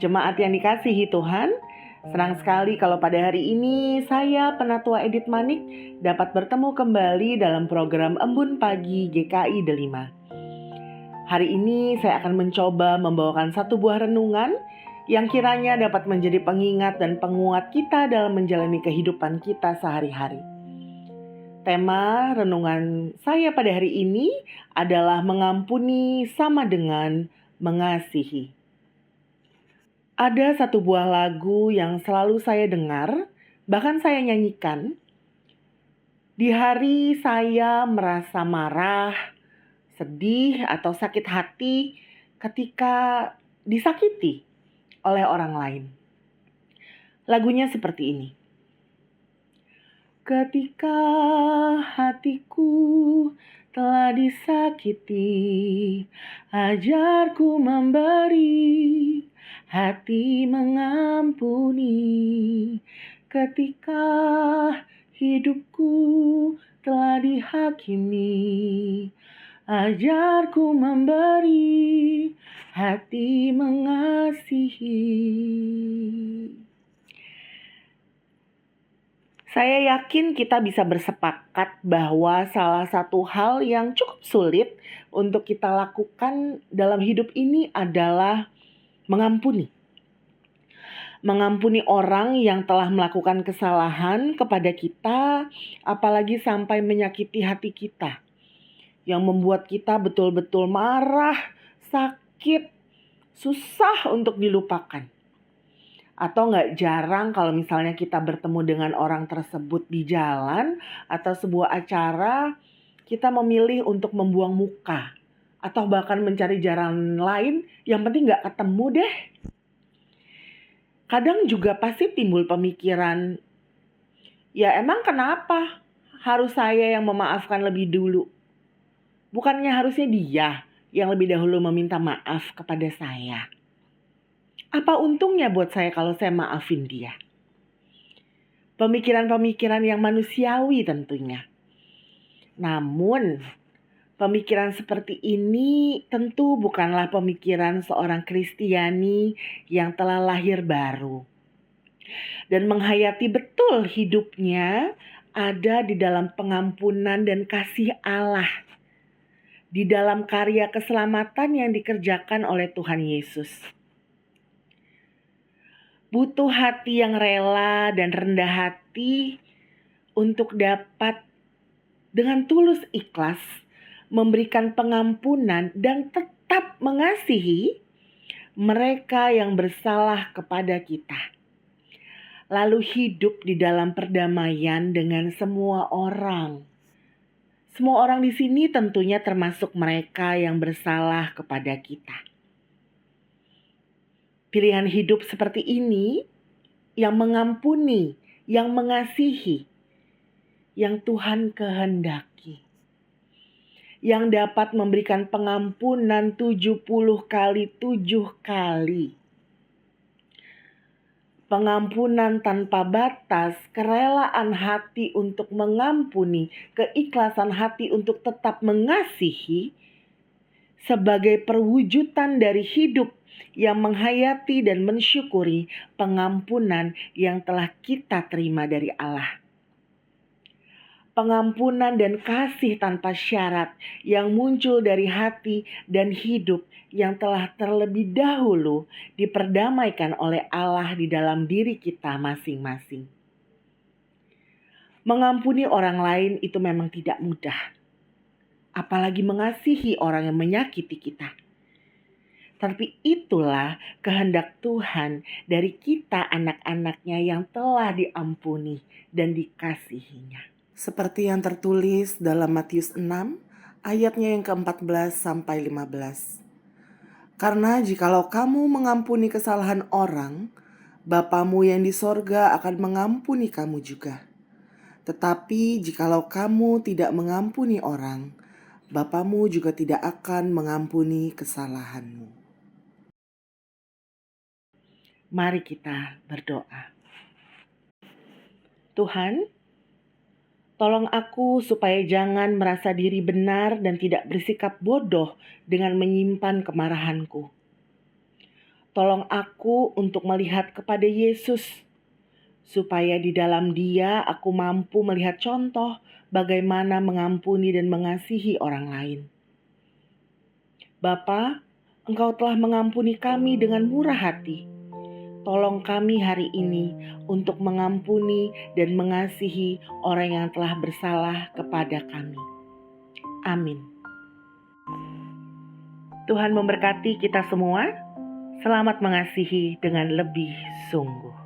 Jemaat yang dikasihi Tuhan, senang sekali kalau pada hari ini saya Penatua Edith Manik dapat bertemu kembali dalam program Embun Pagi GKI Delima. Hari ini saya akan mencoba membawakan satu buah renungan yang kiranya dapat menjadi pengingat dan penguat kita dalam menjalani kehidupan kita sehari-hari. Tema renungan saya pada hari ini adalah mengampuni sama dengan mengasihi. Ada satu buah lagu yang selalu saya dengar, bahkan saya nyanyikan. Di hari saya merasa marah, sedih, atau sakit hati ketika disakiti oleh orang lain. Lagunya seperti ini. Ketika hatiku telah disakiti, ajarku memberi, hati mengampuni. Ketika hidupku telah dihakimi, ajarku memberi, hati mengasihi. Saya yakin kita bisa bersepakat bahwa salah satu hal yang cukup sulit untuk kita lakukan dalam hidup ini adalah mengampuni. Mengampuni orang yang telah melakukan kesalahan kepada kita, apalagi sampai menyakiti hati kita, yang membuat kita betul-betul marah, sakit, susah untuk dilupakan. Atau gak jarang kalau misalnya kita bertemu dengan orang tersebut di jalan atau sebuah acara, kita memilih untuk membuang muka. Atau bahkan mencari jalan lain, yang penting gak ketemu deh. Kadang juga pasti timbul pemikiran, ya emang kenapa harus saya yang memaafkan lebih dulu? Bukannya harusnya dia yang lebih dahulu meminta maaf kepada saya? Apa untungnya buat saya kalau saya maafin dia? Pemikiran-pemikiran yang manusiawi tentunya. Namun, pemikiran seperti ini tentu bukanlah pemikiran seorang Kristiani yang telah lahir baru. Dan menghayati betul hidupnya ada di dalam pengampunan dan kasih Allah. Di dalam karya keselamatan yang dikerjakan oleh Tuhan Yesus. Butuh hati yang rela dan rendah hati untuk dapat dengan tulus ikhlas memberikan pengampunan dan tetap mengasihi mereka yang bersalah kepada kita. Lalu hidup di dalam perdamaian dengan semua orang. Semua orang di sini tentunya termasuk mereka yang bersalah kepada kita. Pilihan hidup seperti ini yang mengampuni, yang mengasihi, yang Tuhan kehendaki. Yang dapat memberikan pengampunan 70 kali 7 kali. Pengampunan tanpa batas, kerelaan hati untuk mengampuni, keikhlasan hati untuk tetap mengasihi sebagai perwujudan dari hidup yang menghayati dan mensyukuri pengampunan yang telah kita terima dari Allah. Pengampunan dan kasih tanpa syarat yang muncul dari hati dan hidup yang telah terlebih dahulu diperdamaikan oleh Allah di dalam diri kita masing-masing. Mengampuni orang lain itu memang tidak mudah. Apalagi mengasihi orang yang menyakiti kita. Tapi itulah kehendak Tuhan dari kita anak-anaknya yang telah diampuni dan dikasihinya. Seperti yang tertulis dalam Matius 6 ayatnya yang ke-14 sampai 15. Karena jikalau kamu mengampuni kesalahan orang, Bapamu yang di sorga akan mengampuni kamu juga. Tetapi jikalau kamu tidak mengampuni orang, Bapamu juga tidak akan mengampuni kesalahanmu. Mari kita berdoa. Tuhan, tolong aku supaya jangan merasa diri benar dan tidak bersikap bodoh dengan menyimpan kemarahanku. Tolong aku untuk melihat kepada Yesus, supaya di dalam Dia aku mampu melihat contoh bagaimana mengampuni dan mengasihi orang lain. Bapa, Engkau telah mengampuni kami dengan murah hati. Tolong kami hari ini untuk mengampuni dan mengasihi orang yang telah bersalah kepada kami. Amin. Tuhan memberkati kita semua. Selamat mengasihi dengan lebih sungguh.